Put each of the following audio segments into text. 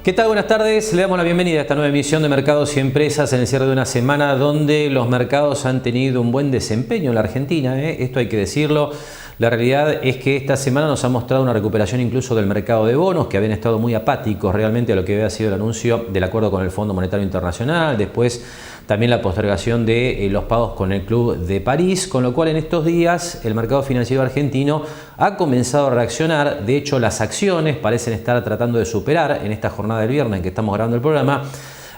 ¿Qué tal? Buenas tardes. Le damos la bienvenida a esta nueva emisión de Mercados y Empresas en el cierre de una semana donde los mercados han tenido un buen desempeño en la Argentina. Esto hay que decirlo. La realidad es que esta semana nos ha mostrado una recuperación incluso del mercado de bonos, que habían estado muy apáticos realmente a lo que había sido el anuncio del acuerdo con el Fondo Monetario Internacional, después también la postergación de los pagos con el Club de París, con lo cual en estos días el mercado financiero argentino ha comenzado a reaccionar. De hecho, las acciones parecen estar tratando de superar en esta jornada del viernes en que estamos grabando el programa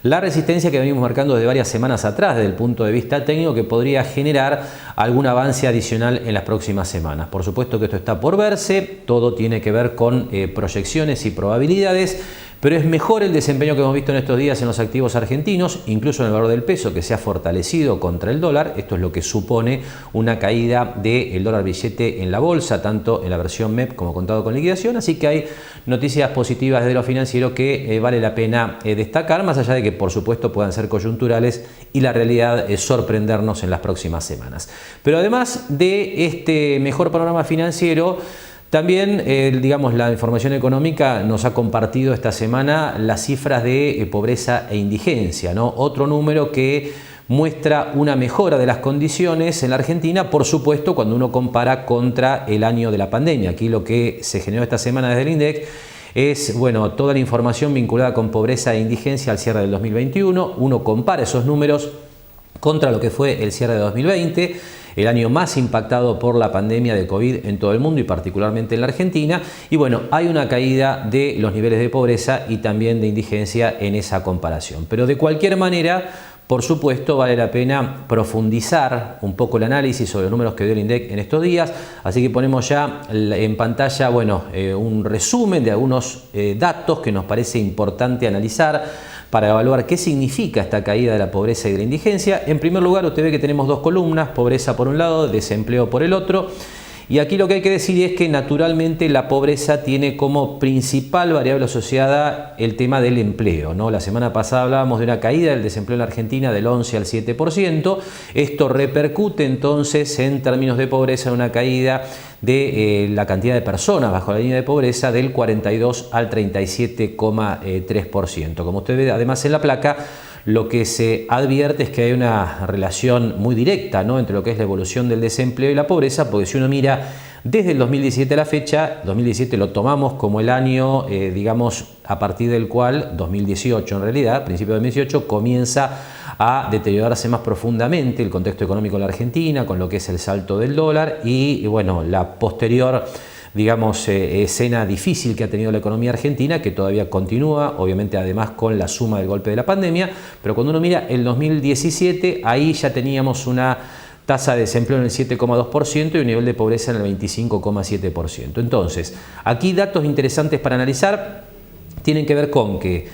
la resistencia que venimos marcando desde varias semanas atrás desde el punto de vista técnico, que podría generar algún avance adicional en las próximas semanas. Por supuesto que esto está por verse, todo tiene que ver con proyecciones y probabilidades, pero es mejor el desempeño que hemos visto en estos días en los activos argentinos, incluso en el valor del peso, que se ha fortalecido contra el dólar. Esto es lo que supone una caída del dólar billete en la bolsa, tanto en la versión MEP como contado con liquidación. Así que hay noticias positivas de lo financiero que vale la pena destacar, más allá de que por supuesto puedan ser coyunturales y la realidad es sorprendernos en las próximas semanas. Pero además de este mejor panorama financiero, también, digamos, la información económica nos ha compartido esta semana las cifras de pobreza e indigencia, ¿no? Otro número que muestra una mejora de las condiciones en la Argentina, por supuesto, cuando uno compara contra el año de la pandemia. Aquí lo que se generó esta semana desde el INDEC es, bueno, toda la información vinculada con pobreza e indigencia al cierre del 2021. Uno compara esos números contra lo que fue el cierre de 2020, el año más impactado por la pandemia de COVID en todo el mundo y particularmente en la Argentina. Y bueno, hay una caída de los niveles de pobreza y también de indigencia en esa comparación. Pero de cualquier manera, por supuesto, vale la pena profundizar un poco el análisis sobre los números que dio el INDEC en estos días. Así que ponemos ya en pantalla, bueno, un resumen de algunos datos que nos parece importante analizar para evaluar qué significa esta caída de la pobreza y de la indigencia. En primer lugar, usted ve que tenemos dos columnas, pobreza por un lado, desempleo por el otro. Y aquí lo que hay que decir es que naturalmente la pobreza tiene como principal variable asociada el tema del empleo, ¿no? La semana pasada hablábamos de una caída del desempleo en la Argentina del 11 al 7%. Esto repercute entonces en términos de pobreza en una caída de la cantidad de personas bajo la línea de pobreza del 42 al 37,3%. Como usted ve además en la placa, lo que se advierte es que hay una relación muy directa, ¿no?, entre lo que es la evolución del desempleo y la pobreza, porque si uno mira desde el 2017 a la fecha, 2017 lo tomamos como el año, digamos, a partir del cual, 2018 en realidad, principio de 2018, comienza a deteriorarse más profundamente el contexto económico en la Argentina, con lo que es el salto del dólar y bueno, la posterior, digamos, escena difícil que ha tenido la economía argentina, que todavía continúa, obviamente además con la suma del golpe de la pandemia. Pero cuando uno mira el 2017, ahí ya teníamos una tasa de desempleo en el 7,2% y un nivel de pobreza en el 25,7%. Entonces, aquí datos interesantes para analizar tienen que ver con que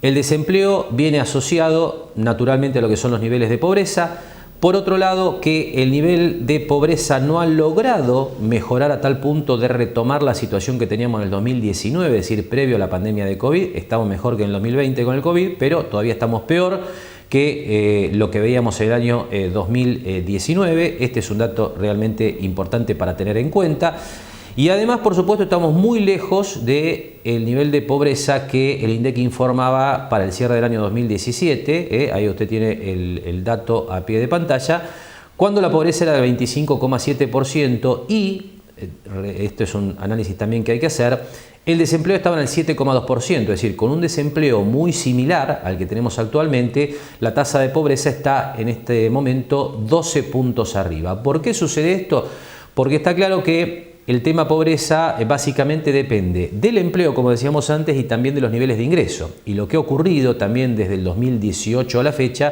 el desempleo viene asociado naturalmente a lo que son los niveles de pobreza. Por otro lado, que el nivel de pobreza no ha logrado mejorar a tal punto de retomar la situación que teníamos en el 2019, es decir, previo a la pandemia de COVID. Estamos mejor que en el 2020 con el COVID, pero todavía estamos peor que lo que veíamos en el año 2019. Este es un dato realmente importante para tener en cuenta. Y además, por supuesto, estamos muy lejos del nivel de pobreza que el INDEC informaba para el cierre del año 2017. Ahí usted tiene el dato a pie de pantalla, cuando la pobreza era del 25,7% y, esto es un análisis también que hay que hacer, el desempleo estaba en el 7,2%, es decir, con un desempleo muy similar al que tenemos actualmente, la tasa de pobreza está en este momento 12 puntos arriba. ¿Por qué sucede esto? Porque está claro que el tema pobreza básicamente depende del empleo, como decíamos antes, y también de los niveles de ingreso. Y lo que ha ocurrido también desde el 2018 a la fecha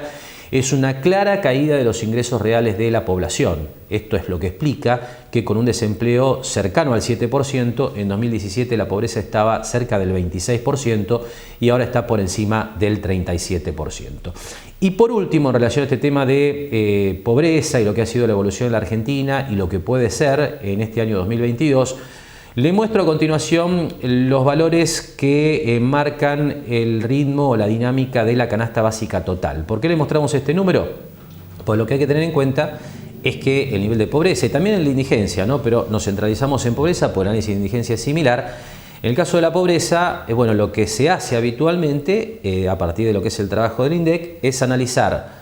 es una clara caída de los ingresos reales de la población. Esto es lo que explica que con un desempleo cercano al 7%, en 2017 la pobreza estaba cerca del 26% y ahora está por encima del 37%. Y por último, en relación a este tema de pobreza y lo que ha sido la evolución de la Argentina y lo que puede ser en este año 2022, le muestro a continuación los valores que marcan el ritmo o la dinámica de la canasta básica total. ¿Por qué le mostramos este número? Pues lo que hay que tener en cuenta es que el nivel de pobreza y también el de indigencia, ¿no?, pero nos centralizamos en pobreza, porque el análisis de indigencia es similar, En el caso de la pobreza, bueno, lo que se hace habitualmente, a partir de lo que es el trabajo del INDEC, es analizar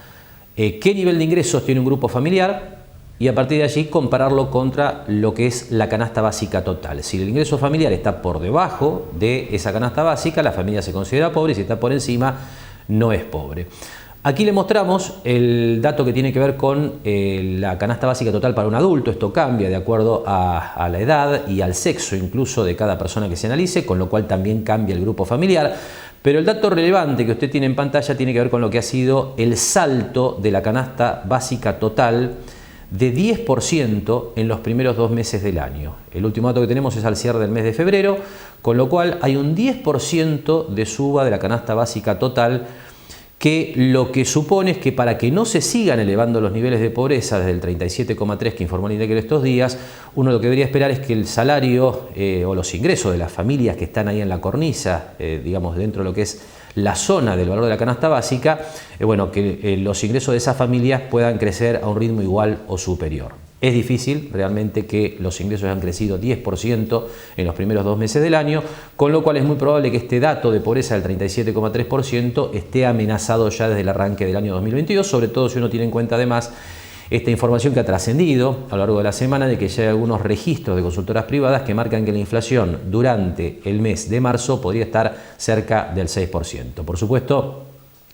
qué nivel de ingresos tiene un grupo familiar y a partir de allí compararlo contra lo que es la canasta básica total. Si el ingreso familiar está por debajo de esa canasta básica, la familia se considera pobre, y si está por encima, no es pobre. Aquí le mostramos el dato que tiene que ver con la canasta básica total para un adulto. Esto cambia de acuerdo a la edad y al sexo incluso de cada persona que se analice, con lo cual también cambia el grupo familiar. Pero el dato relevante que usted tiene en pantalla tiene que ver con lo que ha sido el salto de la canasta básica total de 10% en los primeros 2 meses del año. El último dato que tenemos es al cierre del mes de febrero, con lo cual hay un 10% de suba de la canasta básica total, que lo que supone es que para que no se sigan elevando los niveles de pobreza desde el 37,3 que informó el INDEC en estos días, uno lo que debería esperar es que el salario o los ingresos de las familias que están ahí en la cornisa, digamos dentro de lo que es la zona del valor de la canasta básica, bueno, que los ingresos de esas familias puedan crecer a un ritmo igual o superior. Es difícil realmente que los ingresos hayan crecido 10% en los primeros 2 meses del año, con lo cual es muy probable que este dato de pobreza del 37,3% esté amenazado ya desde el arranque del año 2022, sobre todo si uno tiene en cuenta además esta información que ha trascendido a lo largo de la semana de que ya hay algunos registros de consultoras privadas que marcan que la inflación durante el mes de marzo podría estar cerca del 6%. Por supuesto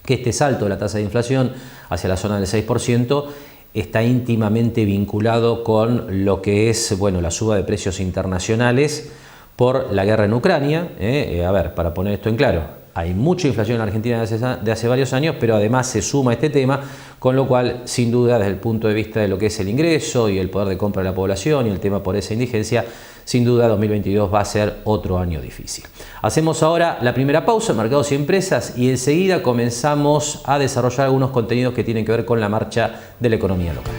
que este salto de la tasa de inflación hacia la zona del 6% está íntimamente vinculado con lo que es, bueno, la suba de precios internacionales por la guerra en Ucrania. A ver, para poner esto en claro, hay mucha inflación en Argentina de hace varios años, pero además se suma este tema, con lo cual, sin duda, desde el punto de vista de lo que es el ingreso y el poder de compra de la población y el tema por esa indigencia, sin duda 2022 va a ser otro año difícil. Hacemos ahora la primera pausa en Mercados y Empresas y enseguida comenzamos a desarrollar algunos contenidos que tienen que ver con la marcha de la economía local.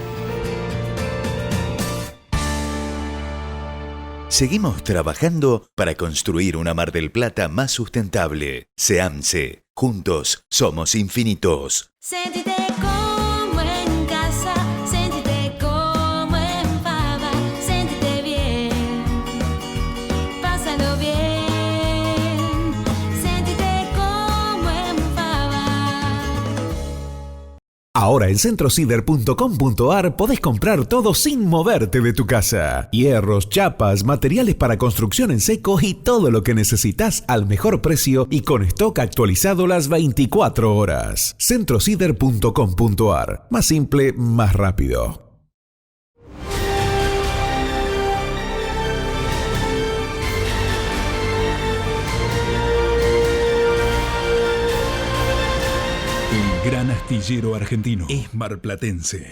Seguimos trabajando para construir una Mar del Plata más sustentable. SEAMSE. Juntos somos infinitos. Sentite como en casa, sentite como en Fava, sentite bien, pásalo bien, sentite como en Fava. Ahora en centrocider.com.ar podés comprar todo sin moverte de tu casa. Hierros, chapas, materiales para construcción en seco y todo lo que necesitas al mejor precio y con stock actualizado las 24 horas. centrocider.com.ar. Más simple, más rápido. El gran astillero argentino es marplatense.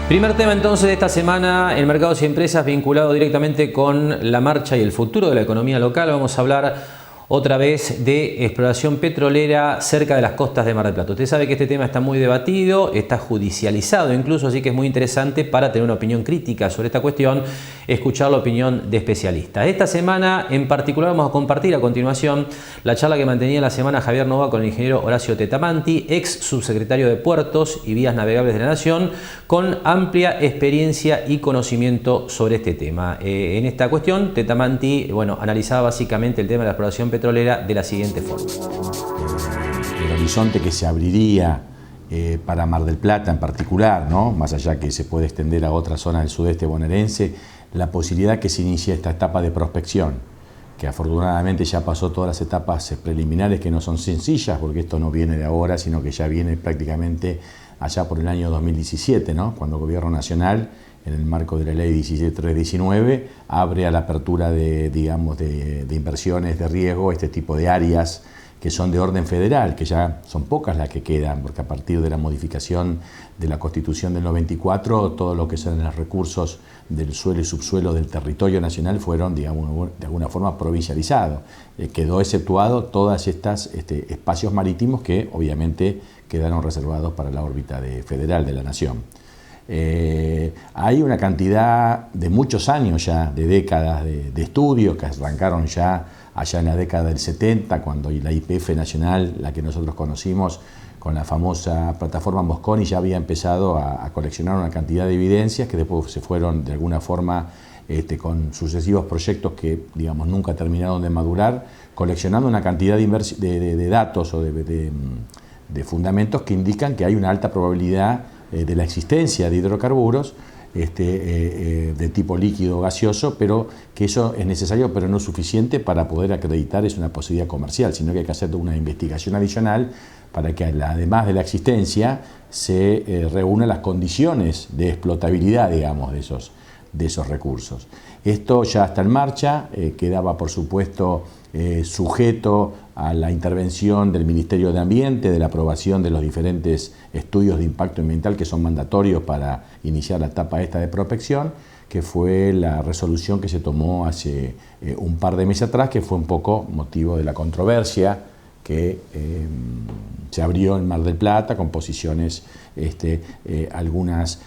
Primer tema entonces de esta semana en Mercados y Empresas vinculado directamente con la marcha y el futuro de la economía local. Vamos a hablar otra vez de exploración petrolera cerca de las costas de Mar del Plata. Usted sabe que este tema está muy debatido, está judicializado incluso, así que es muy interesante para tener una opinión crítica sobre esta cuestión, escuchar la opinión de especialistas. Esta semana en particular vamos a compartir a continuación la charla que mantenía la semana Javier Nova con el ingeniero Horacio Tetamanti, ex subsecretario de Puertos y Vías Navegables de la Nación, con amplia experiencia y conocimiento sobre este tema. En esta cuestión, Tetamanti, bueno, analizaba básicamente el tema de la exploración petrolera de la siguiente forma. El horizonte que se abriría para Mar del Plata en particular, ¿no? Más allá que se puede extender a otras zonas del sudeste bonaerense, la posibilidad que se inicie esta etapa de prospección, que afortunadamente ya pasó todas las etapas preliminares que no son sencillas, porque esto no viene de ahora, sino que ya viene prácticamente allá por el año 2017, ¿no? Cuando el Gobierno Nacional, en el marco de la Ley 17319, abre a la apertura de inversiones de riesgo este tipo de áreas que son de orden federal, que ya son pocas las que quedan, porque a partir de la modificación de la Constitución del 94, todo lo que son los recursos del suelo y subsuelo del territorio nacional fueron, digamos, de alguna forma provincializados. Quedó exceptuado todas estas espacios marítimos que obviamente quedaron reservados para la órbita federal de la nación. Hay una cantidad de muchos años ya, de décadas de estudios que arrancaron ya allá en la década del 70, cuando la YPF nacional, la que nosotros conocimos, con la famosa plataforma Mosconi, ya había empezado a coleccionar una cantidad de evidencias que después se fueron de alguna forma con sucesivos proyectos que, digamos, nunca terminaron de madurar, coleccionando una cantidad de datos o de fundamentos que indican que hay una alta probabilidad de la existencia de hidrocarburos de tipo líquido o gaseoso, pero que eso es necesario pero no suficiente para poder acreditar es una posibilidad comercial, sino que hay que hacer una investigación adicional para que además de la existencia se reúnan las condiciones de explotabilidad, digamos, de esos recursos. Esto ya está en marcha, quedaba por supuesto sujeto a la intervención del Ministerio de Ambiente, de la aprobación de los diferentes estudios de impacto ambiental que son mandatorios para iniciar la etapa esta de prospección, que fue la resolución que se tomó hace un par de meses atrás, que fue un poco motivo de la controversia que se abrió en Mar del Plata con posiciones algunas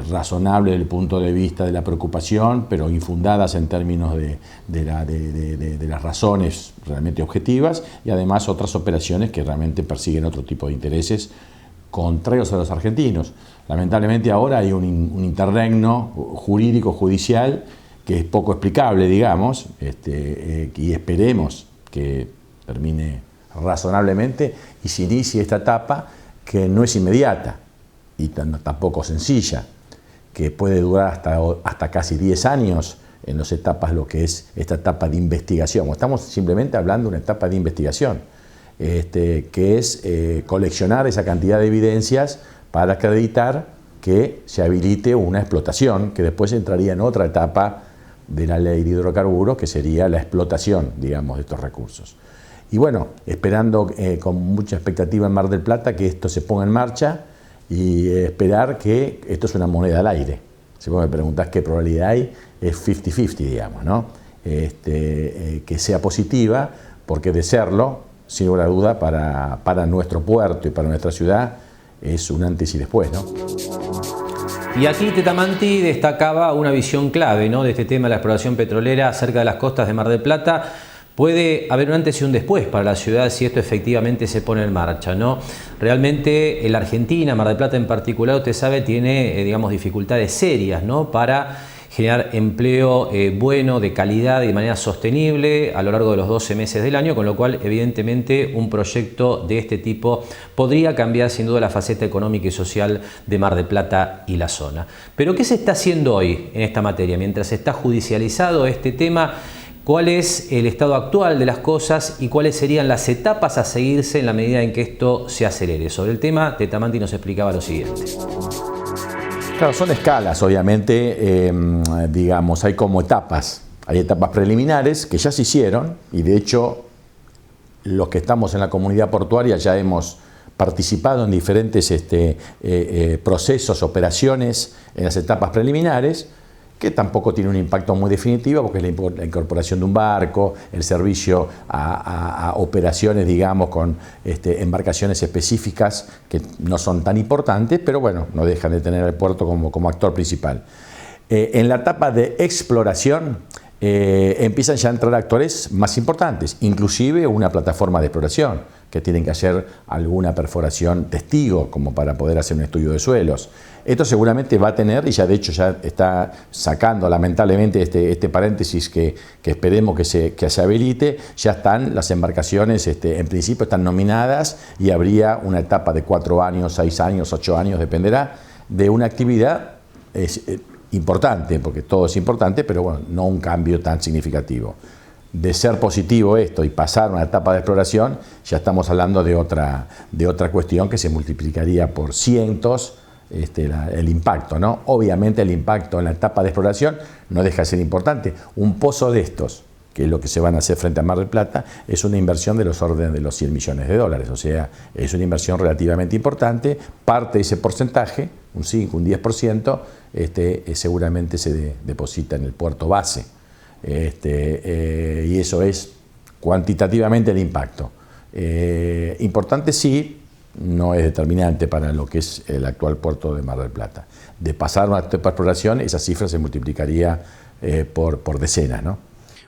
razonables desde el punto de vista de la preocupación, pero infundadas en términos de las razones realmente objetivas, y además otras operaciones que realmente persiguen otro tipo de intereses contrarios a los argentinos. Lamentablemente ahora hay un interregno jurídico, judicial, que es poco explicable, digamos, y esperemos que termine razonablemente y se inicie esta etapa que no es inmediata y tampoco sencilla, que puede durar hasta casi 10 años en las etapas, lo que es esta etapa de investigación. Estamos simplemente hablando de una etapa de investigación, que es coleccionar esa cantidad de evidencias para acreditar que se habilite una explotación, que después entraría en otra etapa de la ley de hidrocarburos, que sería la explotación, digamos, de estos recursos. Y bueno, esperando con mucha expectativa en Mar del Plata que esto se ponga en marcha y esperar que esto es una moneda al aire. Si vos me preguntás qué probabilidad hay, es 50-50, digamos, ¿no? Que sea positiva, porque de serlo, sin lugar a duda, para nuestro puerto y para nuestra ciudad, es un antes y después, ¿no? Y aquí Tetamanti destacaba una visión clave, ¿no?, de este tema de la exploración petrolera cerca de las costas de Mar del Plata. Puede haber un antes y un después para la ciudad si esto efectivamente se pone en marcha, ¿no? Realmente la Argentina, Mar del Plata en particular, usted sabe, tiene digamos, dificultades serias, ¿no?, para generar empleo bueno, de calidad y de manera sostenible a lo largo de los 12 meses del año, con lo cual evidentemente un proyecto de este tipo podría cambiar sin duda la faceta económica y social de Mar del Plata y la zona. Pero ¿qué se está haciendo hoy en esta materia? Mientras está judicializado este tema, ¿cuál es el estado actual de las cosas y cuáles serían las etapas a seguirse en la medida en que esto se acelere? Sobre el tema, Tetamanti nos explicaba lo siguiente. Claro, son escalas, obviamente, digamos, hay como etapas. Hay etapas preliminares que ya se hicieron y de hecho los que estamos en la comunidad portuaria ya hemos participado en diferentes procesos, operaciones en las etapas preliminares, que tampoco tiene un impacto muy definitivo porque es la incorporación de un barco, el servicio a operaciones, digamos, con embarcaciones específicas que no son tan importantes, pero bueno, no dejan de tener al puerto como actor principal. En la etapa de exploración empiezan ya a entrar actores más importantes, inclusive una plataforma de exploración, que tienen que hacer alguna perforación testigo como para poder hacer un estudio de suelos. Esto seguramente va a tener, y ya de hecho ya está sacando lamentablemente este paréntesis que esperemos que se habilite, ya están las embarcaciones, en principio están nominadas y habría una etapa de 4 años, 6 años, 8 años, dependerá de una actividad importante, porque todo es importante, pero bueno, no un cambio tan significativo. De ser positivo esto y pasar a una etapa de exploración, ya estamos hablando de otra cuestión que se multiplicaría por cientos el impacto, ¿no? Obviamente el impacto en la etapa de exploración no deja de ser importante. Un pozo de estos, que es lo que se van a hacer frente a Mar del Plata, es una inversión de los órdenes de los $100 millones, o sea, es una inversión relativamente importante. Parte de ese porcentaje, un 5, un 10%, seguramente se deposita en el puerto base. Y eso es cuantitativamente el impacto. Importante sí, no es determinante para lo que es el actual puerto de Mar del Plata. De pasar una etapa de exploración, esa cifra se multiplicaría por decenas, ¿no?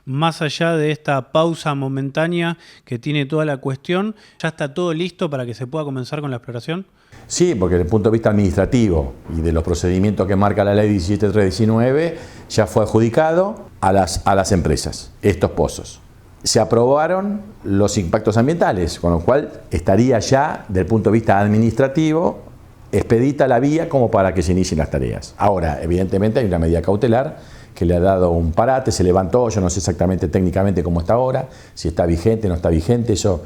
más allá de esta pausa momentánea que tiene toda la cuestión, ¿ya está todo listo para que se pueda comenzar con la exploración? Sí, porque desde el punto de vista administrativo y de los procedimientos que marca la ley 17319, ya fue adjudicado a las empresas estos pozos. Se aprobaron los impactos ambientales, con lo cual estaría ya, desde el punto de vista administrativo, expedita la vía como para que se inicien las tareas. Ahora, evidentemente hay una medida cautelar que le ha dado un parate, se levantó, yo no sé exactamente técnicamente cómo está ahora, si está vigente, no está vigente, eso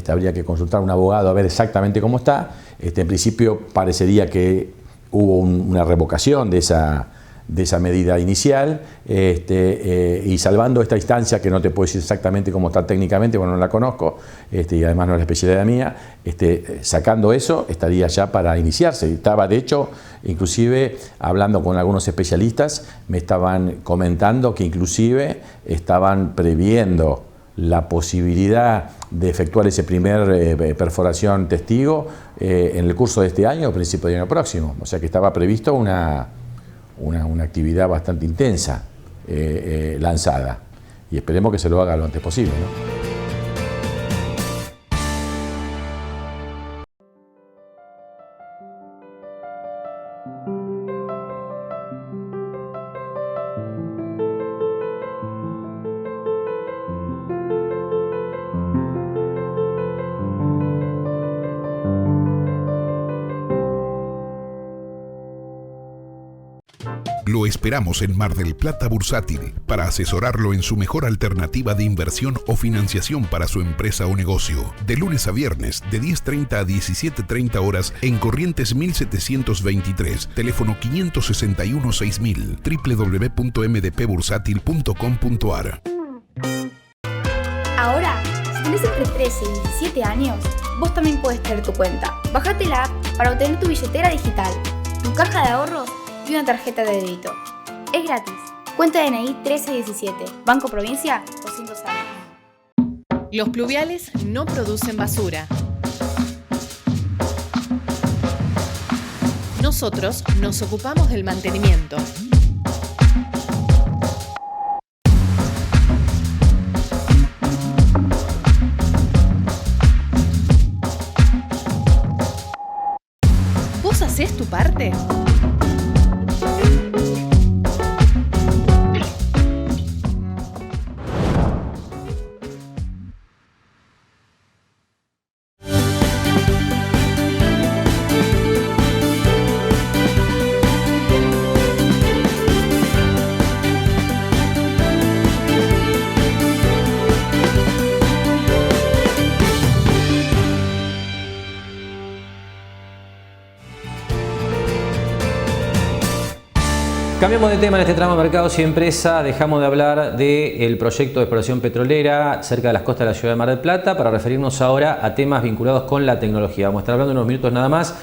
habría que consultar a un abogado a ver exactamente cómo está. En principio parecería que hubo una revocación de esa medida inicial, y salvando esta instancia, que no te puedo decir exactamente cómo está técnicamente, bueno, no la conozco, y además no es la especialidad mía, sacando eso, estaría ya para iniciarse. Estaba, de hecho, inclusive hablando con algunos especialistas, me estaban comentando que inclusive estaban previendo la posibilidad de efectuar ese primer perforación testigo en el curso de este año o principio del año próximo. O sea que estaba previsto una actividad bastante intensa lanzada, y esperemos que se lo haga lo antes posible, ¿no? Lo esperamos en Mar del Plata Bursátil para asesorarlo en su mejor alternativa de inversión o financiación para su empresa o negocio. De lunes a viernes, de 10:30 a 17:30 horas en Corrientes 1723, teléfono 561-6000, www.mdpbursátil.com.ar. Ahora, si tenés entre 13 y 17 años, vos también podés tener tu cuenta. Bajate la app para obtener tu billetera digital, tu caja de ahorros y una tarjeta de débito. Es gratis. Cuenta DNI 1317, Banco Provincia, 200 años. Los pluviales no producen basura. Nosotros nos ocupamos del mantenimiento. ¿Vos hacés tu parte? Cambiamos de tema en este tramo de Mercados y Empresa. Dejamos de hablar del proyecto de exploración petrolera cerca de las costas de la ciudad de Mar del Plata para referirnos ahora a temas vinculados con la tecnología. Vamos a estar hablando en unos minutos nada más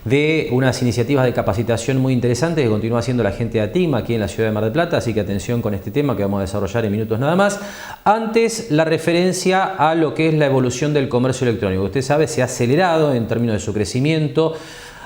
de unas iniciativas de capacitación muy interesantes que continúa haciendo la gente de ATIM aquí en la ciudad de Mar del Plata, así que atención con este tema que vamos a desarrollar en minutos nada más. Antes, la referencia a lo que es la evolución del comercio electrónico. Usted sabe, se ha acelerado en términos de su crecimiento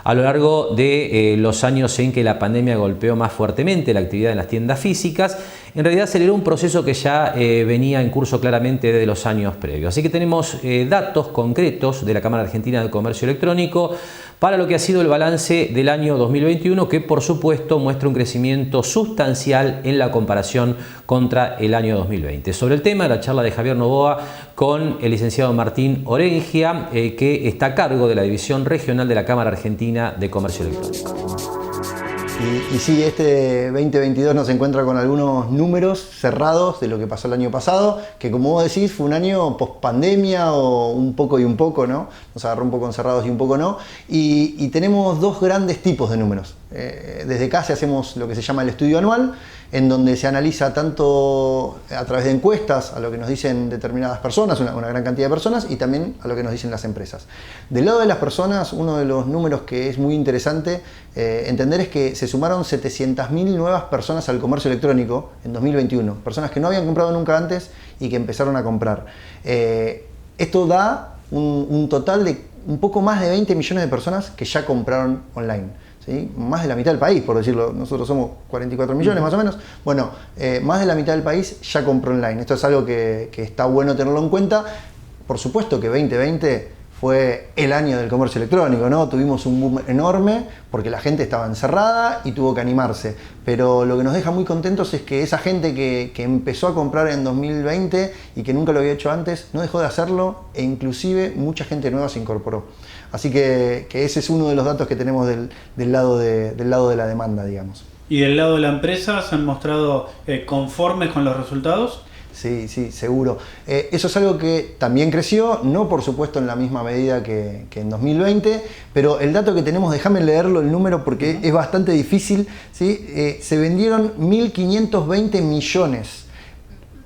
a lo largo de los años en que la pandemia golpeó más fuertemente la actividad en las tiendas físicas. En realidad aceleró un proceso que ya venía en curso claramente desde los años previos. Así que tenemos datos concretos de la Cámara Argentina de Comercio Electrónico para lo que ha sido el balance del año 2021, que por supuesto muestra un crecimiento sustancial en la comparación contra el año 2020. Sobre el tema, la charla de Javier Novoa con el licenciado Martín Orengia, que está a cargo de la División Regional de la Cámara Argentina de Comercio Electrónico. Y sí, este 2022 nos encuentra con algunos números cerrados de lo que pasó el año pasado, que como vos decís fue un año post pandemia o un poco y un poco, ¿no? Nos agarró un poco encerrados y un poco no. Y tenemos dos grandes tipos de números. Desde CASE hacemos lo que se llama el estudio anual, en donde se analiza tanto a través de encuestas a lo que nos dicen determinadas personas, una gran cantidad de personas, y también a lo que nos dicen las empresas. Del lado de las personas, uno de los números que es muy interesante entender es que se sumaron 700.000 nuevas personas al comercio electrónico en 2021, personas que no habían comprado nunca antes y que empezaron a comprar. Esto da un total de un poco más de 20 millones de personas que ya compraron online. ¿sí? Más de la mitad del país, por decirlo, nosotros somos 44 millones más o menos, bueno, más de la mitad del país ya compró online. Esto es algo que está bueno tenerlo en cuenta. Por supuesto que 2020 fue el año del comercio electrónico, ¿no? Tuvimos un boom enorme porque la gente estaba encerrada y tuvo que animarse. Pero lo que nos deja muy contentos es que esa gente que empezó a comprar en 2020 y que nunca lo había hecho antes, no dejó de hacerlo e inclusive mucha gente nueva se incorporó. Así que ese es uno de los datos que tenemos del lado de la demanda, digamos. ¿Y del lado de la empresa se han mostrado conformes con los resultados? Sí, seguro. Eso es algo que también creció, no por supuesto en la misma medida que en 2020, pero el dato que tenemos, déjame leerlo el número porque es bastante difícil, ¿sí? Se vendieron 1.520 millones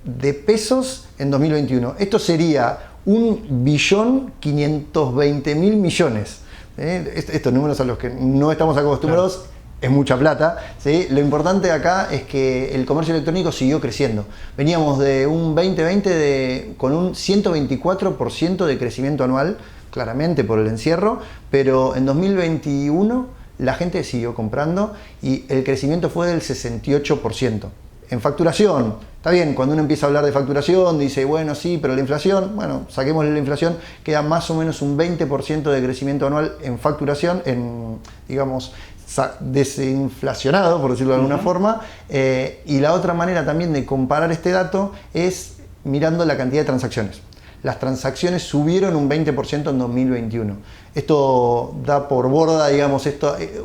de pesos en 2021. Esto sería 1.520.000 millones. Estos números a los que no estamos acostumbrados. Claro. Es mucha plata, ¿sí? Lo importante acá es que el comercio electrónico siguió creciendo. Veníamos de un 2020 con un 124% de crecimiento anual, claramente por el encierro, pero en 2021 la gente siguió comprando y el crecimiento fue del 68%. En facturación, está bien, cuando uno empieza a hablar de facturación, dice, bueno, sí, pero la inflación, bueno, saquémosle la inflación, queda más o menos un 20% de crecimiento anual en facturación, digamos, desinflacionado, por decirlo de alguna forma, y la otra manera también de comparar este dato es mirando la cantidad de transacciones. Las transacciones subieron un 20% en 2021. Esto da por borda, digamos,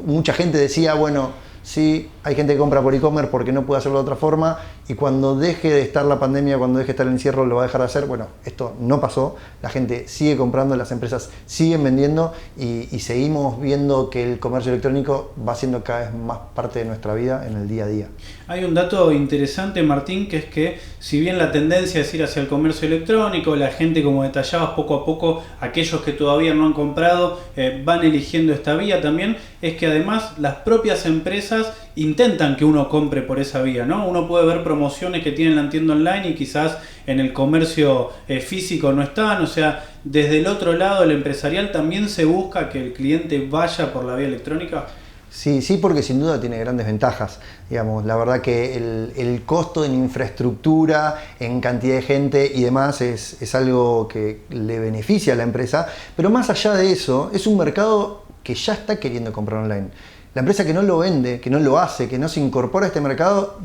mucha gente decía, bueno, sí, hay gente que compra por e-commerce porque no puede hacerlo de otra forma y cuando deje de estar la pandemia, cuando deje de estar el encierro, lo va a dejar de hacer. Bueno, esto no pasó. La gente sigue comprando, las empresas siguen vendiendo y seguimos viendo que el comercio electrónico va siendo cada vez más parte de nuestra vida en el día a día. Hay un dato interesante, Martín, que es que si bien la tendencia es ir hacia el comercio electrónico, la gente, como detallabas, poco a poco, aquellos que todavía no han comprado van eligiendo esta vía también, es que además las propias empresas intentan que uno compre por esa vía, ¿no? Uno puede ver promociones que tienen la tienda online y quizás en el comercio físico no están, o sea, desde el otro lado, el empresarial, también se busca que el cliente vaya por la vía electrónica. Sí, porque sin duda tiene grandes ventajas. Digamos, la verdad que el costo en infraestructura, en cantidad de gente y demás es algo que le beneficia a la empresa, pero más allá de eso, es un mercado que ya está queriendo comprar online. La empresa que no lo vende, que no lo hace, que no se incorpora a este mercado,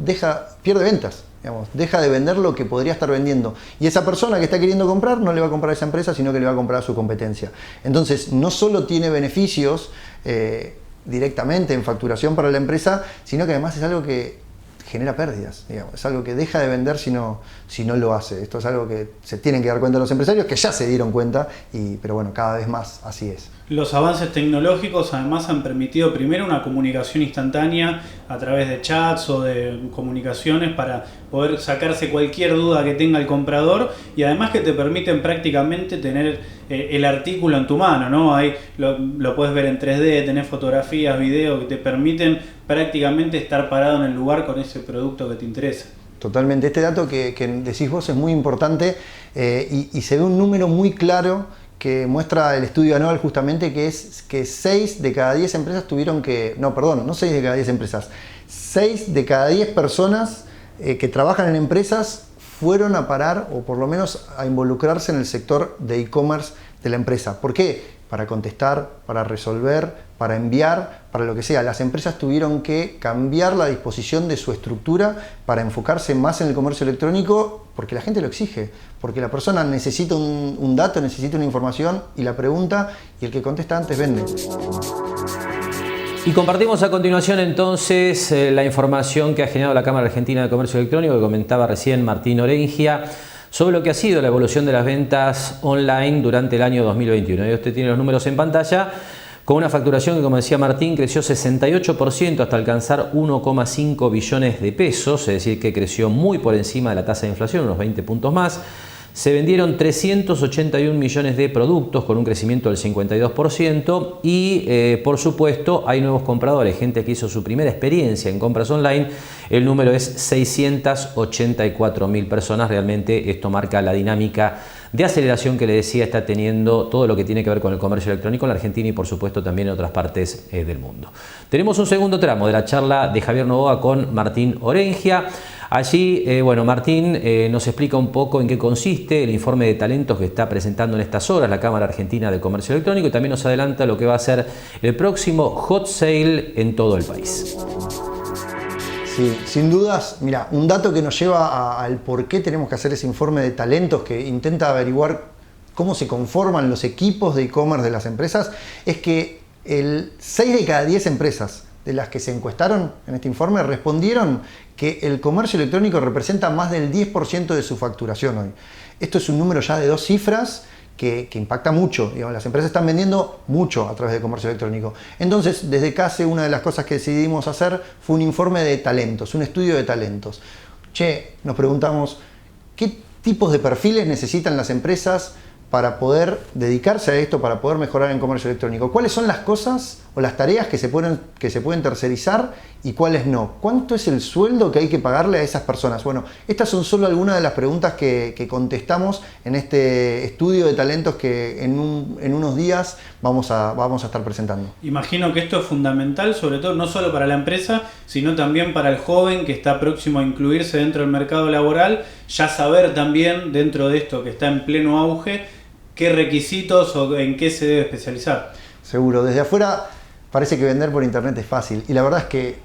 pierde ventas. Digamos, deja de vender lo que podría estar vendiendo. Y esa persona que está queriendo comprar no le va a comprar a esa empresa, sino que le va a comprar a su competencia. Entonces, no solo tiene beneficios directamente en facturación para la empresa, sino que además es algo que genera pérdidas. Digamos. Es algo que deja de vender si no lo hace. Esto es algo que se tienen que dar cuenta los empresarios, que ya se dieron cuenta, pero bueno, cada vez más así es. Los avances tecnológicos además han permitido primero una comunicación instantánea a través de chats o de comunicaciones para poder sacarse cualquier duda que tenga el comprador y además que te permiten prácticamente tener el artículo en tu mano, ¿no? Ahí lo puedes ver en 3D, tenés fotografías, videos que te permiten prácticamente estar parado en el lugar con ese producto que te interesa. Totalmente. Este dato que decís vos es muy importante y se ve un número muy claro que muestra el estudio anual justamente, que es que 6 de cada 10 empresas tuvieron que... No 6 de cada 10 empresas. 6 de cada 10 personas que trabajan en empresas fueron a parar o por lo menos a involucrarse en el sector de e-commerce de la empresa. ¿Por qué? Para contestar, para resolver, para enviar, para lo que sea. Las empresas tuvieron que cambiar la disposición de su estructura para enfocarse más en el comercio electrónico porque la gente lo exige, porque la persona necesita un dato, necesita una información y la pregunta y el que contesta antes vende. Y compartimos a continuación entonces la información que ha generado la Cámara Argentina de Comercio Electrónico que comentaba recién Martín Orengia sobre lo que ha sido la evolución de las ventas online durante el año 2021. Y usted tiene los números en pantalla con una facturación que, como decía Martín, creció 68% hasta alcanzar 1,5 billones de pesos, es decir, que creció muy por encima de la tasa de inflación, unos 20 puntos más. Se vendieron 381 millones de productos con un crecimiento del 52% y por supuesto hay nuevos compradores, gente que hizo su primera experiencia en compras online. El número es 684.000 personas. Realmente esto marca la dinámica de aceleración que le decía está teniendo todo lo que tiene que ver con el comercio electrónico en la Argentina y por supuesto también en otras partes del mundo. Tenemos un segundo tramo de la charla de Javier Novoa con Martín Orengia. Allí, Martín nos explica un poco en qué consiste el informe de talentos que está presentando en estas horas la Cámara Argentina de Comercio Electrónico y también nos adelanta lo que va a ser el próximo hot sale en todo el país. Sí, sin dudas, mira, un dato que nos lleva al por qué tenemos que hacer ese informe de talentos que intenta averiguar cómo se conforman los equipos de e-commerce de las empresas, es que 6 de cada 10 empresas de las que se encuestaron en este informe respondieron que el comercio electrónico representa más del 10% de su facturación hoy. Esto es un número ya de 2 cifras que impacta mucho. Digamos, las empresas están vendiendo mucho a través del comercio electrónico. Entonces, desde CASE, una de las cosas que decidimos hacer fue un informe de talentos, un estudio de talentos. Nos preguntamos, ¿qué tipos de perfiles necesitan las empresas para poder dedicarse a esto, para poder mejorar en comercio electrónico? ¿Cuáles son las cosas o las tareas que se pueden tercerizar y cuáles no? ¿Cuánto es el sueldo que hay que pagarle a esas personas? Bueno, estas son solo algunas de las preguntas que contestamos en este estudio de talentos que en unos días vamos a estar presentando. Imagino que esto es fundamental, sobre todo no solo para la empresa, sino también para el joven que está próximo a incluirse dentro del mercado laboral, ya saber también dentro de esto que está en pleno auge, qué requisitos o en qué se debe especializar. Seguro, desde afuera parece que vender por internet es fácil y la verdad es que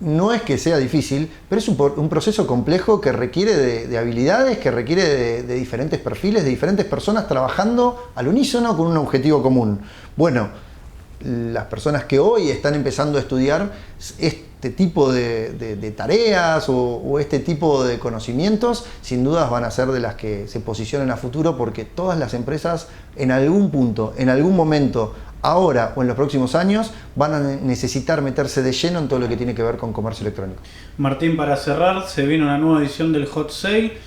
no es que sea difícil, pero es un proceso complejo que requiere de habilidades, que requiere de diferentes perfiles, de diferentes personas trabajando al unísono con un objetivo común. Bueno, las personas que hoy están empezando a estudiar este tipo de tareas o este tipo de conocimientos, sin dudas van a ser de las que se posicionen a futuro, porque todas las empresas en algún punto, en algún momento, ahora o en los próximos años, van a necesitar meterse de lleno en todo lo que tiene que ver con comercio electrónico. Martín, para cerrar, se viene una nueva edición del Hot Sale.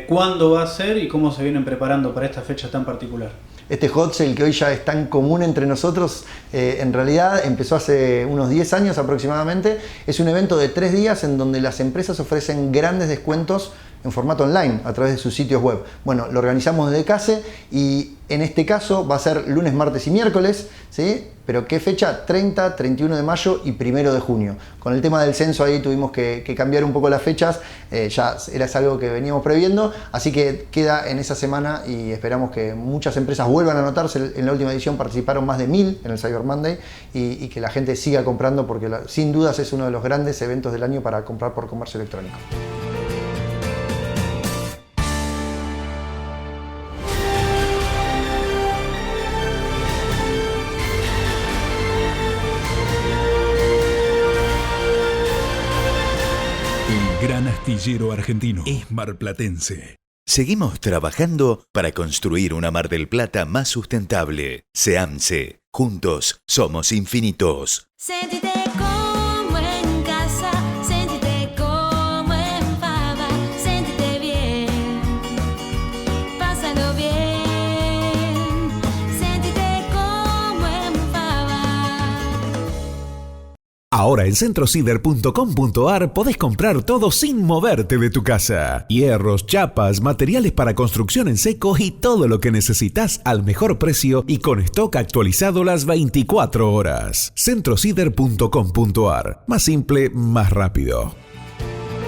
¿Cuándo va a ser y cómo se vienen preparando para esta fecha tan particular? Este hot sale que hoy ya es tan común entre nosotros, en realidad empezó hace unos 10 años aproximadamente. Es un evento de 3 días en donde las empresas ofrecen grandes descuentos en formato online a través de sus sitios web. Bueno, lo organizamos desde CASE y en este caso va a ser lunes, martes y miércoles, ¿sí? Pero ¿qué fecha? 30, 31 de mayo y 1 de junio. Con el tema del censo ahí tuvimos que cambiar un poco las fechas, ya era algo que veníamos previendo, así que queda en esa semana y esperamos que muchas empresas vuelvan a anotarse. En la última edición participaron más de 1000 en el Cyber Monday y que la gente siga comprando porque sin dudas es uno de los grandes eventos del año para comprar por comercio electrónico. Gran astillero argentino es marplatense. Seguimos trabajando para construir una Mar del Plata más sustentable. SEAMSE. Juntos somos infinitos. Sentite como en casa, sentite como en Fava, sentite bien, pásalo bien, sentite como en Fava. Ahora en centrocider.com.ar podés comprar todo sin moverte de tu casa. Hierros, chapas, materiales para construcción en seco y todo lo que necesitas al mejor precio y con stock actualizado las 24 horas. centrocider.com.ar. Más simple, más rápido.